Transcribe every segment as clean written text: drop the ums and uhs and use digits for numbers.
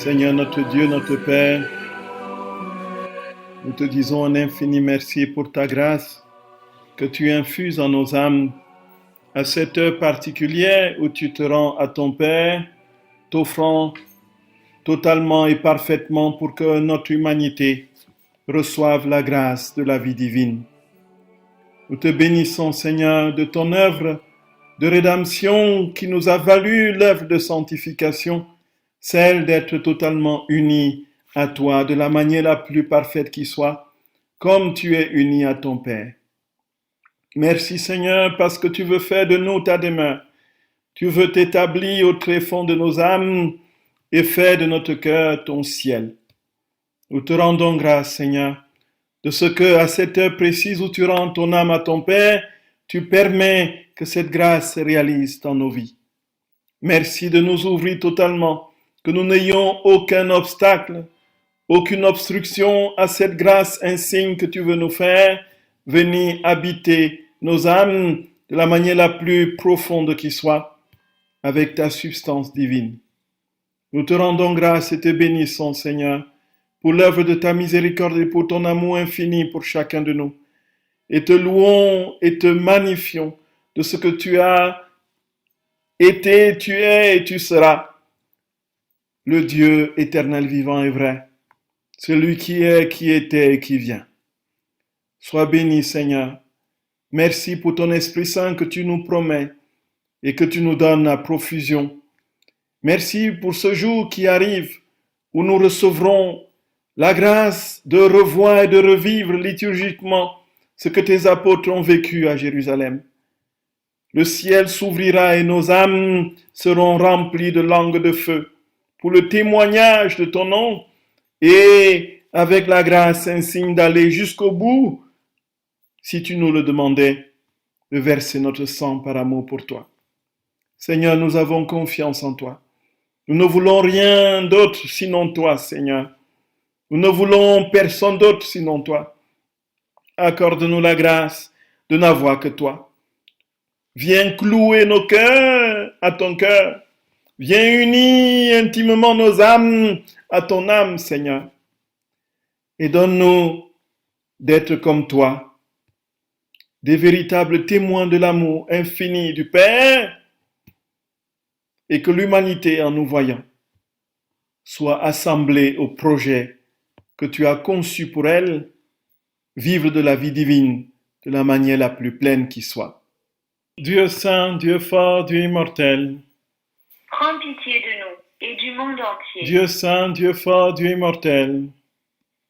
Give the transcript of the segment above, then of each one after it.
Seigneur notre Dieu, notre Père, nous te disons un infini merci pour ta grâce que tu infuses en nos âmes à cette heure particulière où tu te rends à ton Père, t'offrant totalement et parfaitement pour que notre humanité reçoive la grâce de la vie divine. Nous te bénissons, Seigneur, de ton œuvre de rédemption qui nous a valu l'œuvre de sanctification, celle d'être totalement unis à toi de la manière la plus parfaite qui soit, comme tu es uni à ton Père. Merci, Seigneur, parce que tu veux faire de nous ta demeure. Tu veux t'établir au tréfonds de nos âmes et faire de notre cœur ton ciel. Nous te rendons grâce, Seigneur, de ce que, à cette heure précise où tu rends ton âme à ton Père, tu permets que cette grâce se réalise dans nos vies. Merci de nous ouvrir totalement, que nous n'ayons aucun obstacle, aucune obstruction à cette grâce insigne que tu veux nous faire, venir habiter nos âmes de la manière la plus profonde qui soit, avec ta substance divine. Nous te rendons grâce et te bénissons, Seigneur, pour l'œuvre de ta miséricorde et pour ton amour infini pour chacun de nous. Et te louons et te magnifions de ce que tu as été, tu es et tu seras, le Dieu éternel, vivant et vrai, celui qui est, qui était et qui vient. Sois béni, Seigneur. Merci pour ton Esprit Saint que tu nous promets et que tu nous donnes à profusion. Merci pour ce jour qui arrive où nous recevrons la grâce de revoir et de revivre liturgiquement ce que tes apôtres ont vécu à Jérusalem. Le ciel s'ouvrira et nos âmes seront remplies de langues de feu pour le témoignage de ton nom et avec la grâce insigne d'aller jusqu'au bout, si tu nous le demandais, de verser notre sang par amour pour toi. Seigneur, nous avons confiance en toi. Nous ne voulons rien d'autre sinon toi, Seigneur. Nous ne voulons personne d'autre sinon toi. Accorde-nous la grâce de n'avoir que toi. Viens clouer nos cœurs à ton cœur. Viens unir intimement nos âmes à ton âme, Seigneur. Et donne-nous d'être comme toi, des véritables témoins de l'amour infini du Père, et que l'humanité, en nous voyant, soit assemblée au projet que tu as conçu pour elle, vivre de la vie divine de la manière la plus pleine qui soit. Dieu saint, Dieu fort, Dieu immortel, prends pitié de nous et du monde entier. Dieu saint, Dieu fort, Dieu immortel,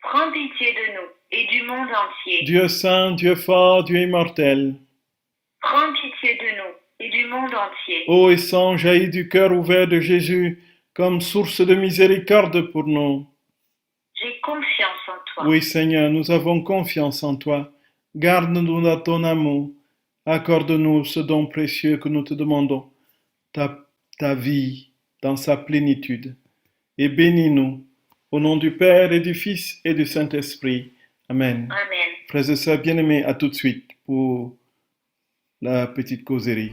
prends pitié de nous et du monde entier. Dieu saint, Dieu fort, Dieu immortel, prends pitié de nous et du monde entier. Ô et sang jaillit du cœur ouvert de Jésus comme source de miséricorde pour nous. J'ai confiance en toi. Oui, Seigneur, nous avons confiance en toi. Garde-nous dans ton amour. Accorde-nous ce don précieux que nous te demandons, ta vie dans sa plénitude. Et bénis-nous, au nom du Père et du Fils et du Saint-Esprit. Amen. Amen. Frères et sœurs bien-aimés, à tout de suite pour la petite causerie.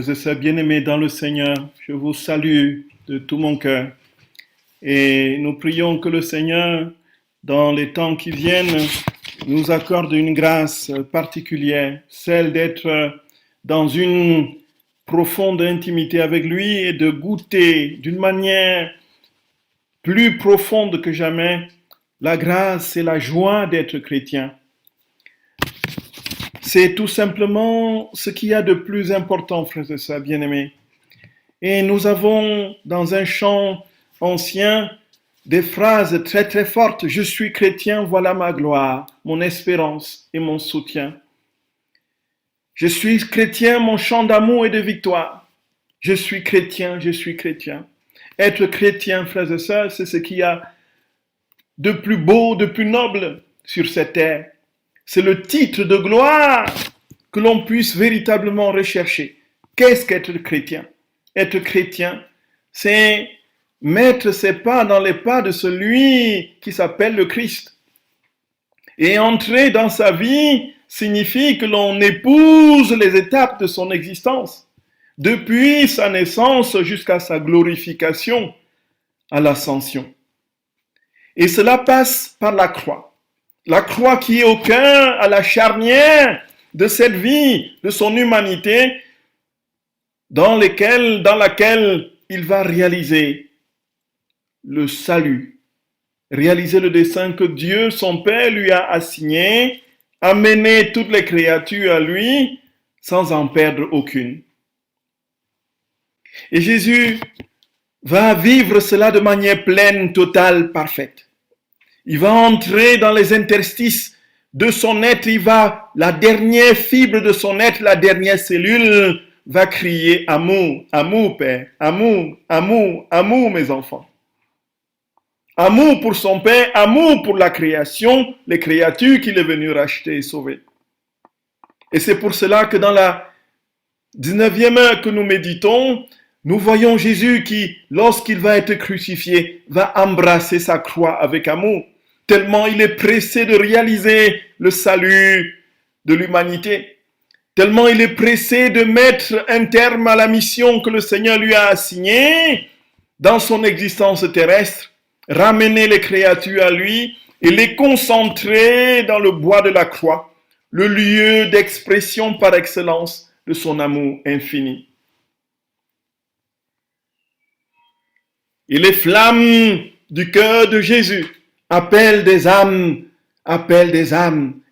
Frères et sœurs bien-aimés dans le Seigneur, je vous salue de tout mon cœur. Et nous prions que le Seigneur, dans les temps qui viennent, nous accorde une grâce particulière, celle d'être dans une profonde intimité avec lui et de goûter d'une manière plus profonde que jamais la grâce et la joie d'être chrétien. C'est tout simplement ce qu'il y a de plus important, frères et sœurs bien-aimés. Et nous avons dans un chant ancien des phrases très très fortes. Je suis chrétien, voilà ma gloire, mon espérance et mon soutien. Je suis chrétien, mon chant d'amour et de victoire. Je suis chrétien, je suis chrétien. Être chrétien, frères et sœurs, c'est ce qu'il y a de plus beau, de plus noble sur cette terre. C'est le titre de gloire que l'on puisse véritablement rechercher. Qu'est-ce qu'être chrétien? Être chrétien, c'est mettre ses pas dans les pas de celui qui s'appelle le Christ. Et entrer dans sa vie signifie que l'on épouse les étapes de son existence, depuis sa naissance jusqu'à sa glorification à l'ascension. Et cela passe par la croix. La croix qui est au cœur, à la charnière de cette vie, de son humanité, dans laquelle il va réaliser le salut, réaliser le dessein que Dieu, son Père, lui a assigné, amener toutes les créatures à lui sans en perdre aucune. Et Jésus va vivre cela de manière pleine, totale, parfaite. Il va entrer dans les interstices de son être, la dernière fibre de son être, la dernière cellule va crier amour, amour Père, amour, amour, amour mes enfants. Amour pour son Père, amour pour la création, les créatures qu'il est venu racheter et sauver. Et c'est pour cela que dans la 19e heure que nous méditons, nous voyons Jésus qui, lorsqu'il va être crucifié, va embrasser sa croix avec amour, tellement il est pressé de réaliser le salut de l'humanité, tellement il est pressé de mettre un terme à la mission que le Seigneur lui a assignée dans son existence terrestre, ramener les créatures à lui et les concentrer dans le bois de la croix, le lieu d'expression par excellence de son amour infini. Et les flammes du cœur de Jésus appellent des âmes,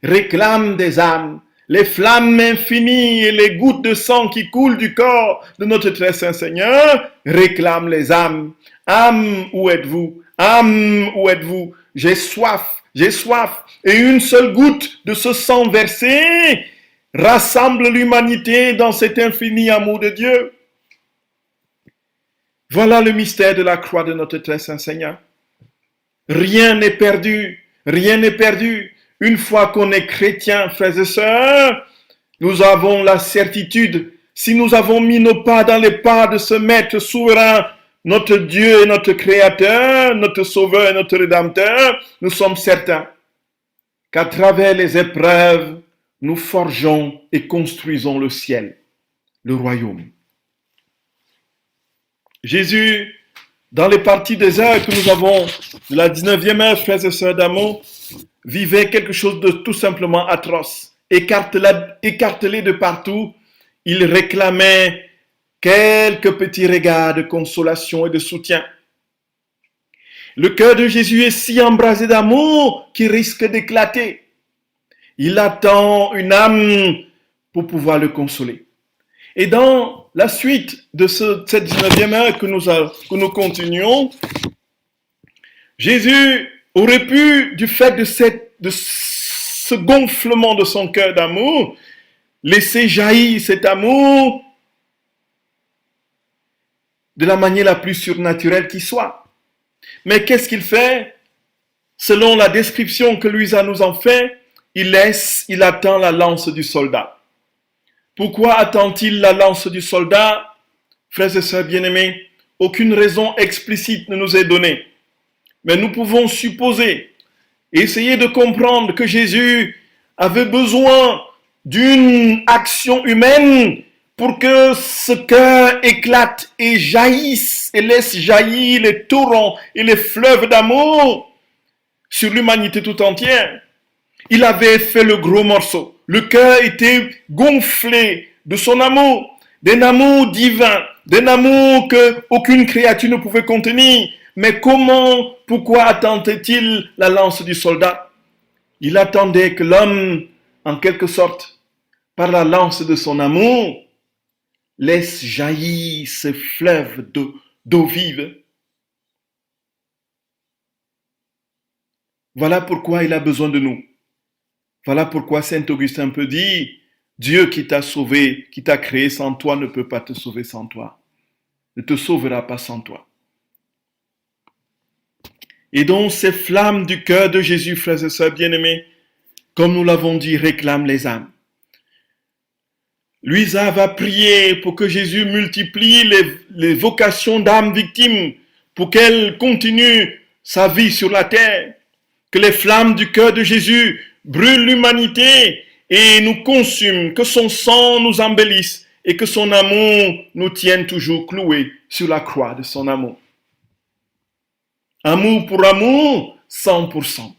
réclament des âmes. Les flammes infinies et les gouttes de sang qui coulent du corps de notre très saint Seigneur réclament les âmes. Âme, où êtes-vous? Âme, où êtes-vous? J'ai soif, j'ai soif. Et une seule goutte de ce sang versé rassemble l'humanité dans cet infini amour de Dieu. Voilà le mystère de la croix de notre très saint Seigneur. Rien n'est perdu, rien n'est perdu. Une fois qu'on est chrétien, frères et sœurs, nous avons la certitude, si nous avons mis nos pas dans les pas de ce Maître souverain, notre Dieu et notre Créateur, notre Sauveur et notre Rédempteur, nous sommes certains qu'à travers les épreuves, nous forgeons et construisons le ciel, le royaume. Jésus, dans les parties des heures que nous avons, de la 19e heure, frères et sœurs d'amour, vivait quelque chose de tout simplement atroce. Écartelé de partout, il réclamait quelques petits regards de consolation et de soutien. Le cœur de Jésus est si embrasé d'amour qu'il risque d'éclater. Il attend une âme pour pouvoir le consoler. Et dans la suite de cette 19e heure que nous continuons, Jésus aurait pu, du fait de ce gonflement de son cœur d'amour, laisser jaillir cet amour de la manière la plus surnaturelle qui soit. Mais qu'est-ce qu'il fait? Selon la description que Luisa nous en fait, il attend la lance du soldat. Pourquoi attend-il la lance du soldat? Frères et sœurs bien-aimés, aucune raison explicite ne nous est donnée. Mais nous pouvons supposer, essayer de comprendre que Jésus avait besoin d'une action humaine pour que ce cœur éclate et jaillisse et laisse jaillir les torrents et les fleuves d'amour sur l'humanité tout entière. Il avait fait le gros morceau. Le cœur était gonflé de son amour, d'un amour divin, d'un amour que aucune créature ne pouvait contenir. Mais pourquoi attendait-il la lance du soldat? Il attendait que l'homme, en quelque sorte, par la lance de son amour, laisse jaillir ce fleuve d'eau vive. Voilà pourquoi il a besoin de nous. Voilà pourquoi Saint Augustin peut dire, Dieu qui t'a sauvé, qui t'a créé sans toi, ne peut pas te sauver sans toi. Ne te sauvera pas sans toi. Et donc, ces flammes du cœur de Jésus, frères et sœurs bien-aimés, comme nous l'avons dit, réclament les âmes. Louisa va prier pour que Jésus multiplie les vocations d'âmes victimes, pour qu'elle continue sa vie sur la terre. Que les flammes du cœur de Jésus brûlent l'humanité et nous consument, que son sang nous embellisse et que son amour nous tienne toujours cloués sur la croix de son amour. Amour pour amour, 100%.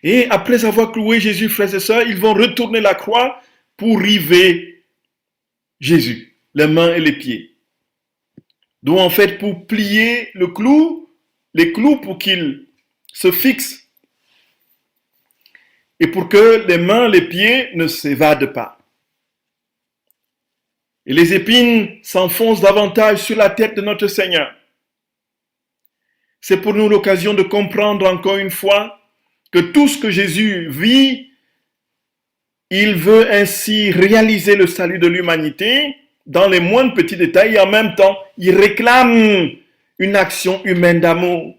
Et après avoir cloué Jésus, frères et sœurs, ils vont retourner la croix pour river Jésus, les mains et les pieds. Donc en fait, pour plier les clous pour qu'ils se fixent et pour que les mains, les pieds ne s'évadent pas. Et les épines s'enfoncent davantage sur la tête de notre Seigneur. C'est pour nous l'occasion de comprendre encore une fois que tout ce que Jésus vit, il veut ainsi réaliser le salut de l'humanité dans les moindres petits détails et en même temps, il réclame une action humaine d'amour.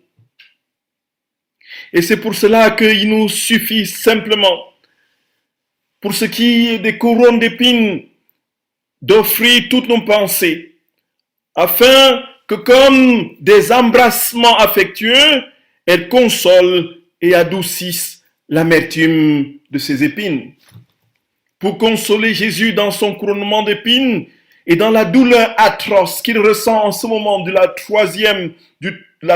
Et c'est pour cela qu'il nous suffit simplement, pour ce qui est des couronnes d'épines, d'offrir toutes nos pensées, afin que comme des embrassements affectueux, elles consolent et adoucissent l'amertume de ces épines. Pour consoler Jésus dans son couronnement d'épines et dans la douleur atroce qu'il ressent en ce moment de la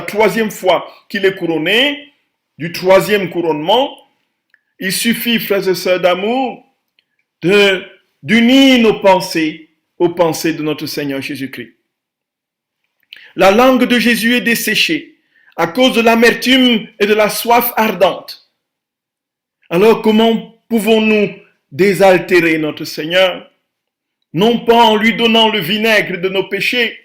troisième fois qu'il est couronné, du troisième couronnement, il suffit, frères et sœurs d'amour, d'unir nos pensées aux pensées de notre Seigneur Jésus-Christ. La langue de Jésus est desséchée à cause de l'amertume et de la soif ardente. Alors comment pouvons-nous désaltérer notre Seigneur? Non pas en lui donnant le vinaigre de nos péchés,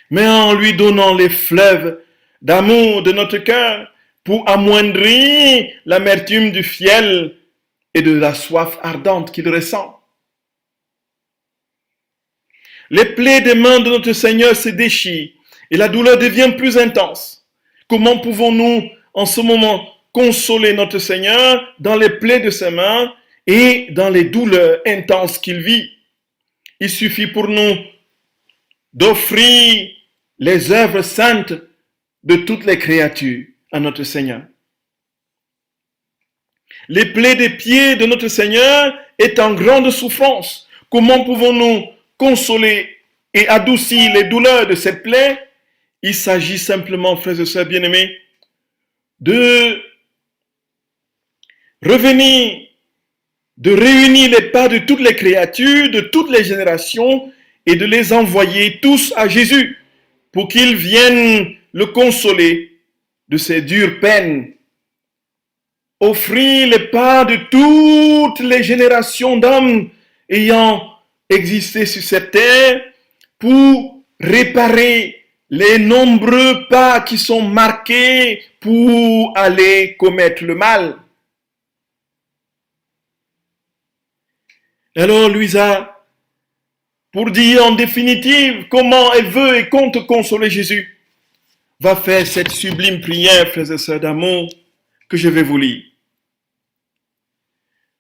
mais en lui donnant les fleuves d'amour de notre cœur pour amoindrir l'amertume du fiel et de la soif ardente qu'il ressent. Les plaies des mains de notre Seigneur se déchirent et la douleur devient plus intense. Comment pouvons-nous en ce moment consoler notre Seigneur dans les plaies de ses mains et dans les douleurs intenses qu'il vit? Il suffit pour nous d'offrir les œuvres saintes de toutes les créatures à notre Seigneur. Les plaies des pieds de notre Seigneur est en grande souffrance. Comment pouvons-nous consoler et adoucir les douleurs de cette plaie? Il s'agit simplement, frères et sœurs bien-aimés, de revenir, de réunir les pas de toutes les créatures, de toutes les générations, et de les envoyer tous à Jésus, pour qu'il vienne le consoler de ses dures peines. Offrir les pas de toutes les générations d'hommes ayant existé sur cette terre, pour réparer les nombreux pas qui sont marqués pour aller commettre le mal. Alors Louisa, pour dire en définitive comment elle veut et compte consoler Jésus, va faire cette sublime prière, frères et sœurs d'amour, que je vais vous lire.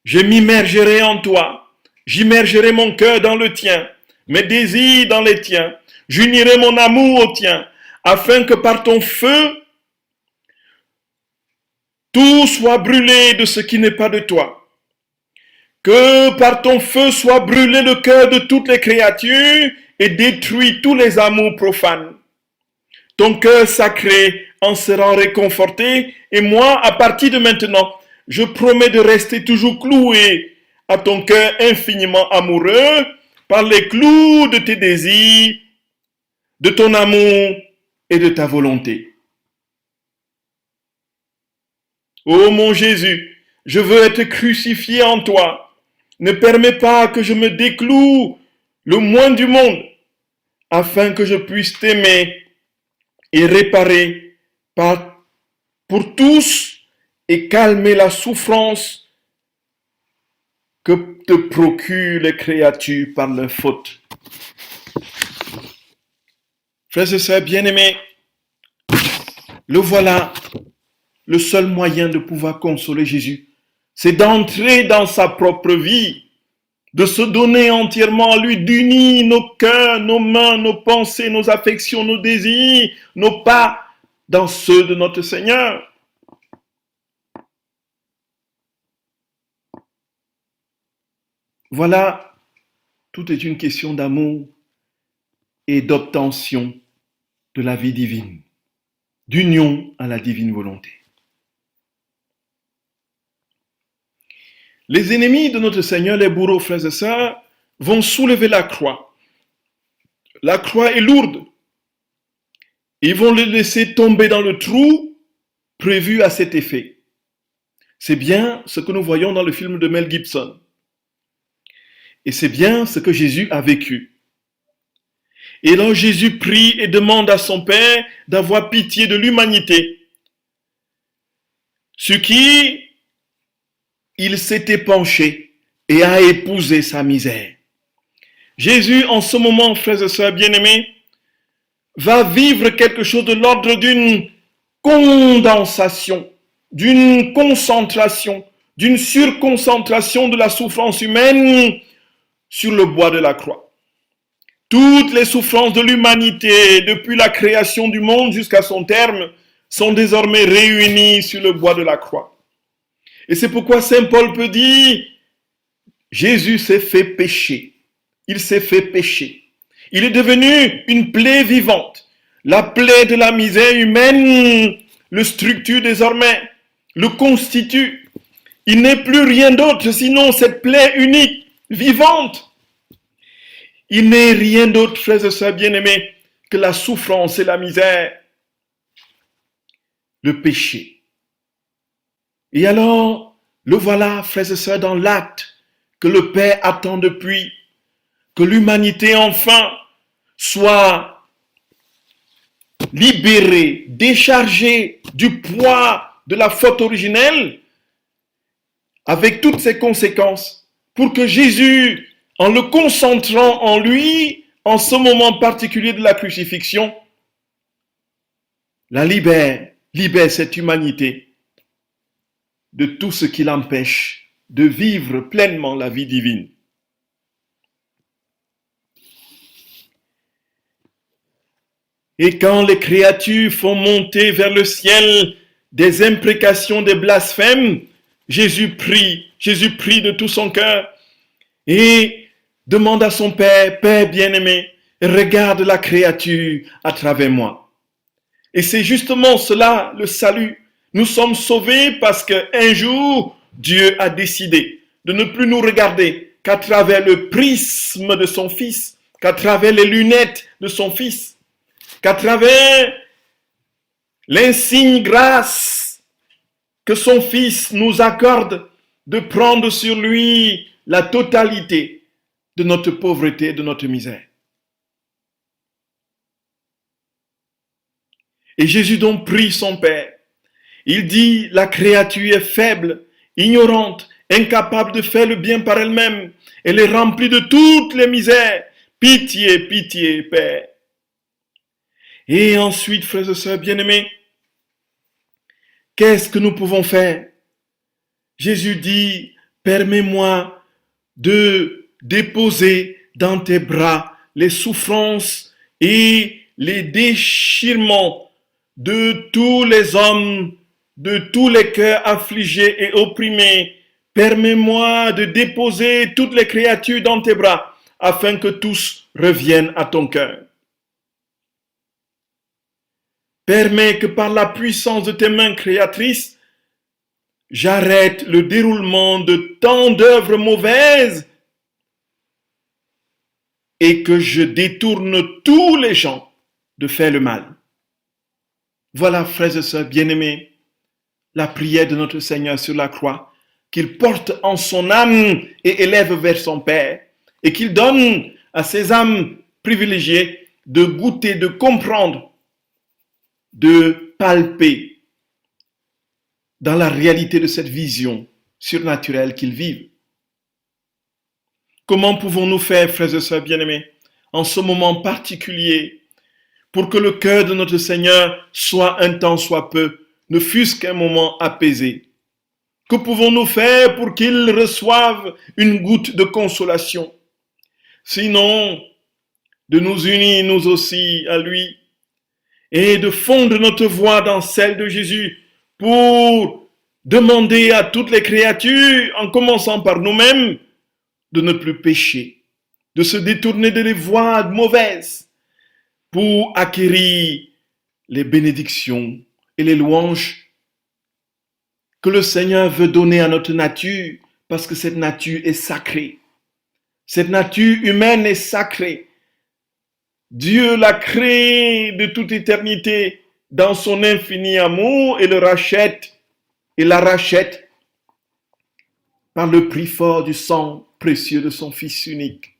Je m'immergerai en toi, j'immergerai mon cœur dans le tien, mes désirs dans les tiens, j'unirai mon amour au tien, afin que par ton feu, tout soit brûlé de ce qui n'est pas de toi. Que par ton feu soit brûlé le cœur de toutes les créatures et détruit tous les amours profanes. Ton cœur sacré en sera réconforté et moi, à partir de maintenant, je promets de rester toujours cloué à ton cœur infiniment amoureux par les clous de tes désirs, de ton amour et de ta volonté. Ô mon Jésus, je veux être crucifié en toi. Ne permets pas que je me décloue le moins du monde, afin que je puisse t'aimer et réparer pour tous et calmer la souffrance que te procurent les créatures par leur faute. Frères et sœurs bien-aimés, le voilà, le seul moyen de pouvoir consoler Jésus, c'est d'entrer dans sa propre vie, de se donner entièrement à lui, d'unir nos cœurs, nos mains, nos pensées, nos affections, nos désirs, nos pas dans ceux de notre Seigneur. Voilà, tout est une question d'amour et d'obtention de la vie divine, d'union à la divine volonté. Les ennemis de notre Seigneur, les bourreaux, frères et sœurs, vont soulever la croix. La croix est lourde. Ils vont le laisser tomber dans le trou prévu à cet effet. C'est bien ce que nous voyons dans le film de Mel Gibson. Et c'est bien ce que Jésus a vécu. Et alors Jésus prie et demande à son Père d'avoir pitié de l'humanité, sur qui il s'était penché et a épousé sa misère. Jésus, en ce moment, frères et sœurs bien-aimés, va vivre quelque chose de l'ordre d'une condensation, d'une concentration, d'une surconcentration de la souffrance humaine sur le bois de la croix. Toutes les souffrances de l'humanité, depuis la création du monde jusqu'à son terme, sont désormais réunies sur le bois de la croix. Et c'est pourquoi Saint Paul peut dire, Jésus s'est fait pécher. Il s'est fait pécher. Il est devenu une plaie vivante. La plaie de la misère humaine le structure désormais, le constitue. Il n'est plus rien d'autre sinon cette plaie unique, vivante. Il n'est rien d'autre, frères et sœurs bien-aimés, que la souffrance et la misère, le péché. Et alors, le voilà, frères et sœurs, dans l'acte que le Père attend depuis, que l'humanité enfin soit libérée, déchargée du poids de la faute originelle, avec toutes ses conséquences, pour que Jésus, en le concentrant en lui, en ce moment particulier de la crucifixion, la libère cette humanité de tout ce qui l'empêche de vivre pleinement la vie divine. Et quand les créatures font monter vers le ciel des imprécations, des blasphèmes, Jésus prie de tout son cœur et demande à son Père, Père bien-aimé, regarde la créature à travers moi. Et c'est justement cela, le salut. Nous sommes sauvés parce qu'un jour, Dieu a décidé de ne plus nous regarder qu'à travers le prisme de son Fils, qu'à travers les lunettes de son Fils, qu'à travers l'insigne grâce que son Fils nous accorde de prendre sur lui la totalité de notre pauvreté, de notre misère. Et Jésus donc prie son Père. Il dit, la créature est faible, ignorante, incapable de faire le bien par elle-même. Elle est remplie de toutes les misères. Pitié, pitié, Père. Et ensuite, frères et sœurs bien-aimés, qu'est-ce que nous pouvons faire? Jésus dit, permets-moi de déposer dans tes bras les souffrances et les déchirements de tous les hommes, de tous les cœurs affligés et opprimés Permets-moi de déposer toutes les créatures dans tes bras, afin que tous reviennent à ton cœur. Permets que par la puissance de tes mains créatrices, j'arrête le déroulement de tant d'œuvres mauvaises et que je détourne tous les gens de faire le mal. Voilà, frères et sœurs bien-aimés, la prière de notre Seigneur sur la croix, qu'il porte en son âme et élève vers son Père, et qu'il donne à ces âmes privilégiées de goûter, de comprendre, de palper dans la réalité de cette vision surnaturelle qu'ils vivent. Comment pouvons-nous faire, frères et sœurs bien-aimés, en ce moment particulier, pour que le cœur de notre Seigneur soit un temps soit peu, ne fût-ce qu'un moment apaisé? Que pouvons-nous faire pour qu'il reçoive une goutte de consolation? Sinon, de nous unir nous aussi à lui et de fondre notre voix dans celle de Jésus pour demander à toutes les créatures, en commençant par nous-mêmes, de ne plus pécher, de se détourner de les voies mauvaises pour acquérir les bénédictions et les louanges que le Seigneur veut donner à notre nature, parce que cette nature est sacrée. Cette nature humaine est sacrée. Dieu l'a créée de toute éternité dans son infini amour et la rachète par le prix fort du sang précieux de son Fils unique.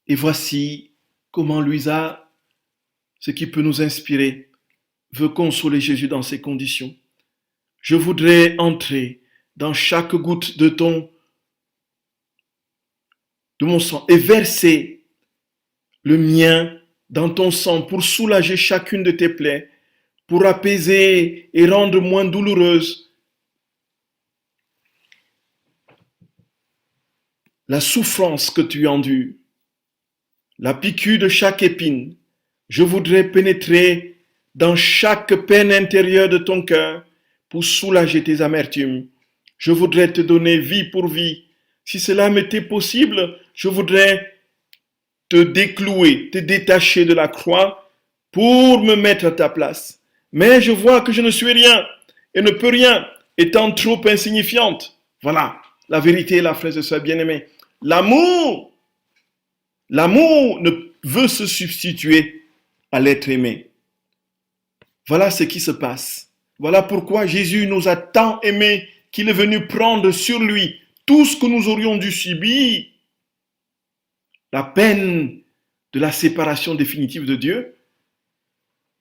Et voici comment Louisa, ce qui peut nous inspirer, veut consoler Jésus dans ces conditions. Je voudrais entrer dans chaque goutte de mon sang et verser le mien dans ton sang pour soulager chacune de tes plaies, pour apaiser et rendre moins douloureuse la souffrance que tu endures, la piqûre de chaque épine. Je voudrais pénétrer dans chaque peine intérieure de ton cœur pour soulager tes amertumes. Je voudrais te donner vie pour vie. Si cela m'était possible, je voudrais te déclouer, te détacher de la croix pour me mettre à ta place. Mais je vois que je ne suis rien et ne peux rien, étant trop insignifiante. Voilà, la vérité, la frère et sœur bien-aimés. L'amour ne veut se substituer à l'être aimé. Voilà ce qui se passe. Voilà pourquoi Jésus nous a tant aimés qu'il est venu prendre sur lui tout ce que nous aurions dû subir, la peine de la séparation définitive de Dieu.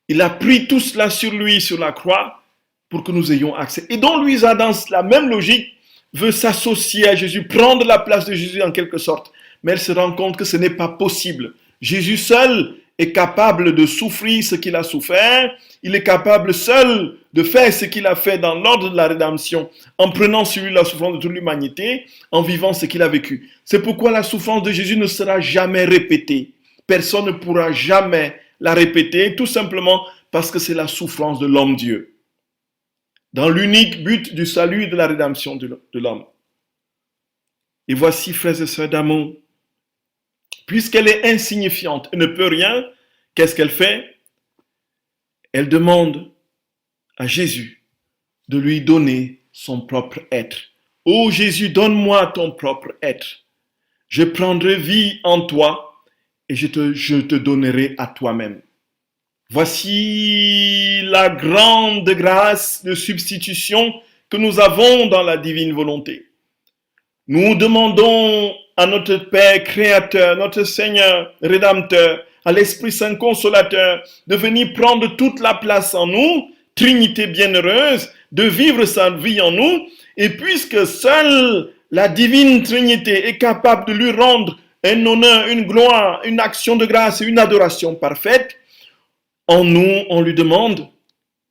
Il a pris tout cela sur lui, sur la croix, pour que nous ayons accès. Et donc Louisa, dans la même logique, veut s'associer à Jésus, prendre la place de Jésus en quelque sorte. Mais elle se rend compte que ce n'est pas possible. Jésus seul est capable de souffrir ce qu'il a souffert. Il est capable seul de faire ce qu'il a fait dans l'ordre de la rédemption, en prenant sur lui la souffrance de toute l'humanité, en vivant ce qu'il a vécu. C'est pourquoi la souffrance de Jésus ne sera jamais répétée. Personne ne pourra jamais la répéter, tout simplement parce que c'est la souffrance de l'homme-dieu, dans l'unique but du salut et de la rédemption de l'homme. Et voici, frères et sœurs d'amour, puisqu'elle est insignifiante et ne peut rien, qu'est-ce qu'elle fait? Elle demande à Jésus de lui donner son propre être. Ô Jésus, donne-moi ton propre être. Je prendrai vie en toi et je te donnerai à toi-même. Voici la grande grâce de substitution que nous avons dans la divine volonté. Nous demandons à notre Père créateur, notre Seigneur rédempteur, à l'Esprit Saint consolateur, de venir prendre toute la place en nous, Trinité bienheureuse, de vivre sa vie en nous, et puisque seule la divine Trinité est capable de lui rendre un honneur, une gloire, une action de grâce et une adoration parfaite, en nous, on lui demande,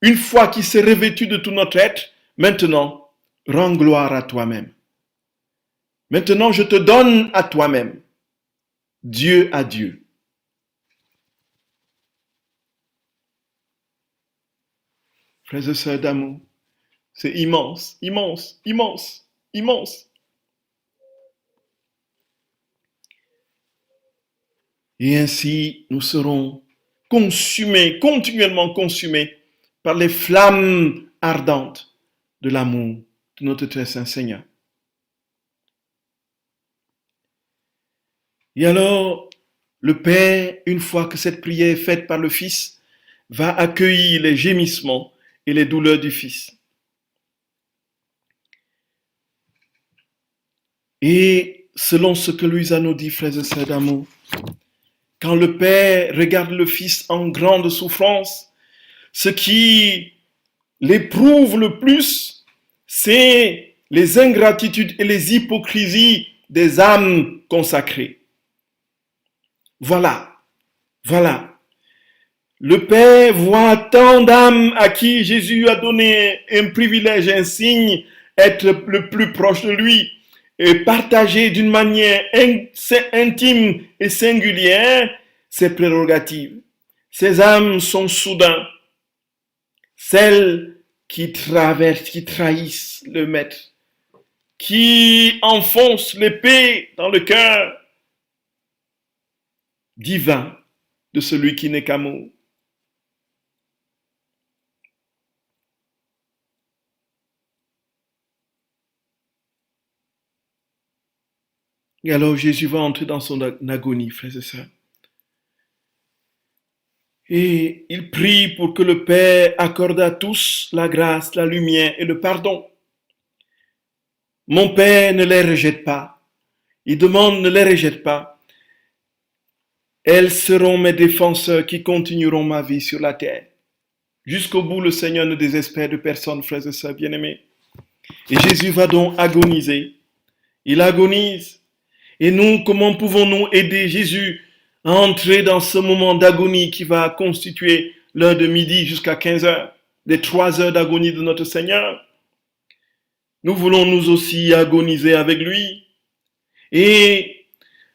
une fois qu'il s'est revêtu de tout notre être, maintenant, rends gloire à toi-même. Maintenant, je te donne à toi-même, Dieu à Dieu. frères et sœurs d'amour. C'est immense, immense, immense, immense. Et ainsi, nous serons consumés, continuellement consumés par les flammes ardentes de l'amour de notre très saint Seigneur. Et alors, le Père, une fois que cette prière est faite par le Fils, va accueillir les gémissements et les douleurs du Fils. Et selon ce que Louisa nous dit, frères et sœurs d'amour, quand le Père regarde le Fils en grande souffrance, ce qui l'éprouve le plus, c'est les ingratitudes et les hypocrisies des âmes consacrées. Voilà. Le Père voit tant d'âmes à qui Jésus a donné un privilège insigne, être le plus proche de lui et partager d'une manière intime et singulière ses prérogatives. Ces âmes sont soudain celles qui trahissent le Maître, qui enfoncent l'épée dans le cœur divin de celui qui n'est qu'amour. Et alors Jésus va entrer dans son agonie, frères et sœurs. Et il prie pour que le Père accorde à tous la grâce, la lumière et le pardon. Mon Père ne les rejette pas. Il demande, ne les rejette pas. Elles seront mes défenseurs qui continueront ma vie sur la terre. Jusqu'au bout, le Seigneur ne désespère de personne, frères et sœurs bien-aimés. Et Jésus va donc agoniser. Il agonise. Et nous, comment pouvons-nous aider Jésus à entrer dans ce moment d'agonie qui va constituer l'heure de midi jusqu'à 15 heures, les 3 heures d'agonie de notre Seigneur? Nous voulons nous aussi agoniser avec lui. Et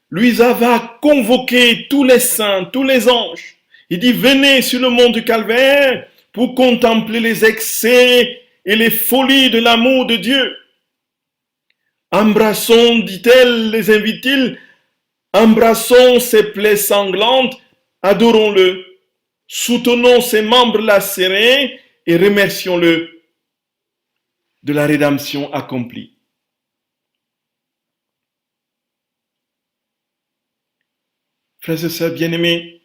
Louisa va convoquer tous les saints, tous les anges. Il dit, venez sur le mont du Calvaire pour contempler les excès et les folies de l'amour de Dieu. Embrassons, dit-elle, les invite-t-il, embrassons ses plaies sanglantes, adorons-le, soutenons ses membres lacérés et remercions-le de la rédemption accomplie. Frères et sœurs bien-aimés,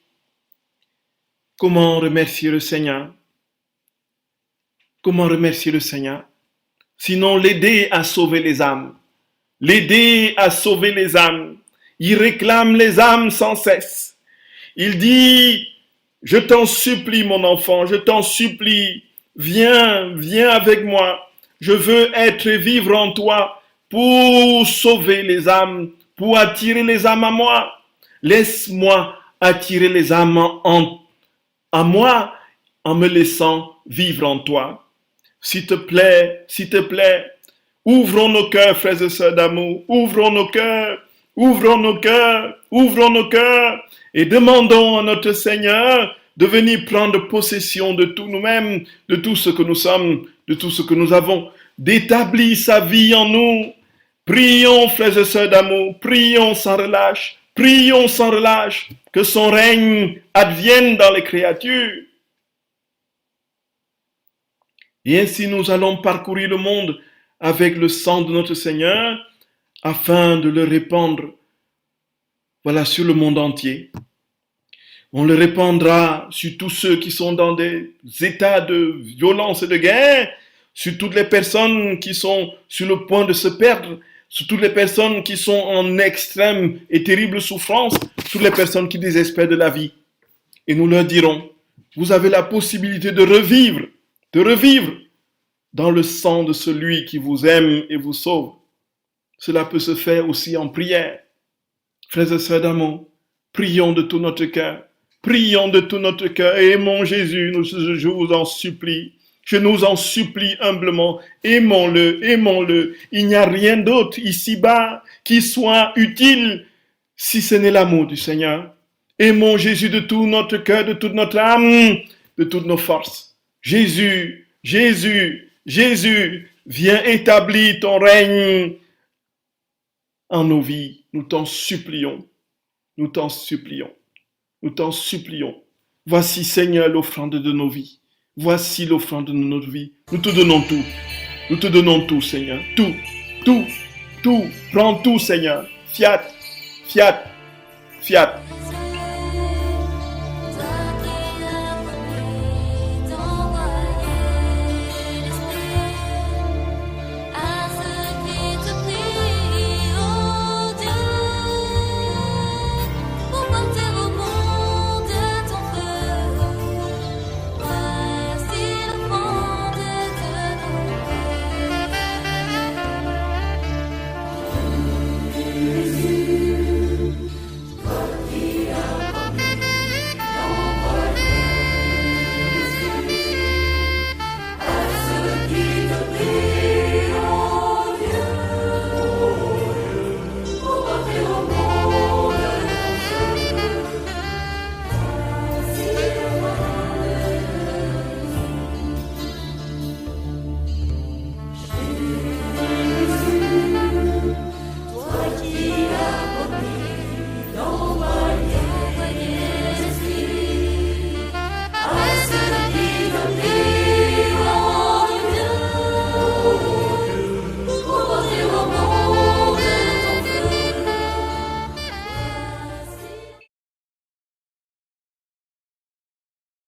comment remercier le Seigneur? Comment remercier le Seigneur? Sinon l'aider à sauver les âmes. L'aider à sauver les âmes. Il réclame les âmes sans cesse. Il dit, je t'en supplie mon enfant, je t'en supplie, viens avec moi. Je veux être et vivre en toi pour sauver les âmes, pour attirer les âmes à moi. Laisse-moi attirer les âmes à moi en me laissant vivre en toi. S'il te plaît, ouvrons nos cœurs, frères et sœurs d'amour, ouvrons nos cœurs et demandons à notre Seigneur de venir prendre possession de tout nous-mêmes, de tout ce que nous sommes, de tout ce que nous avons, d'établir sa vie en nous. Prions, frères et sœurs d'amour, prions sans relâche, que son règne advienne dans les créatures. Et ainsi nous allons parcourir le monde avec le sang de notre Seigneur afin de le répandre, sur le monde entier. On le répandra sur tous ceux qui sont dans des états de violence et de guerre, sur toutes les personnes qui sont sur le point de se perdre, sur toutes les personnes qui sont en extrême et terrible souffrance, toutes les personnes qui désespèrent de la vie. Et nous leur dirons, vous avez la possibilité de revivre dans le sang de celui qui vous aime et vous sauve. Cela peut se faire aussi en prière. Frères et sœurs d'amour, prions de tout notre cœur. Aimons Jésus, je vous en supplie. Je nous en supplie humblement. Aimons-le. Il n'y a rien d'autre ici-bas qui soit utile si ce n'est l'amour du Seigneur. Aimons Jésus de tout notre cœur, de toute notre âme, de toutes nos forces. Jésus, Jésus, Jésus, viens établir ton règne en nos vies. Nous t'en supplions. Nous t'en supplions. Nous t'en supplions. Voici, Seigneur, l'offrande de nos vies. Voici l'offrande de notre vie. Nous te donnons tout. Nous te donnons tout, Seigneur. Tout, tout, tout. Prends tout, Seigneur. Fiat, fiat, fiat.